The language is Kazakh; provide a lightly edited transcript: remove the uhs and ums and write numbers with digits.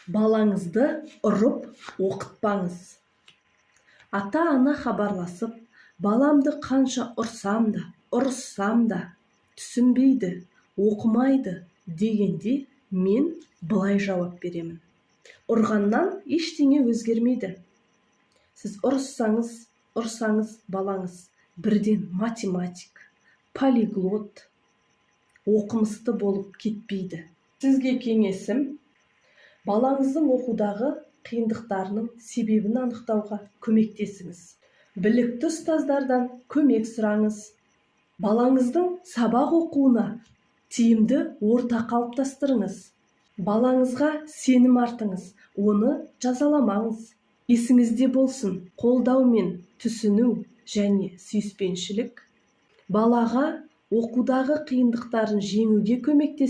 Балаңызды ұрып оқытпаңыз. Ата-ана хабарласып, баламды қанша ұрыссам да түсінбейді, оқымайды дегенде мен былай жауап беремін. Ұрғаннан ештеңе өзгермейді. Сіз ұрсаңыз балаңыз бірден математик, полиглот, оқымысты болып кетпейді. Сізге кеңесім, балаңыздың оқудағы қиындықтарының себебін анықтауға көмектесіңіз. Білікті ұстаздардан көмек сұраңыз. Балаңыздың сабақ оқуына тиімді орта қалыптастырыңыз. Балаңызға сенім артыңыз, оны жазаламаңыз. Есіңізде болсын, қолдау мен түсіну және сүйіспеншілік балаға оқудағы қиындықтарын жеңуге көмектеседі.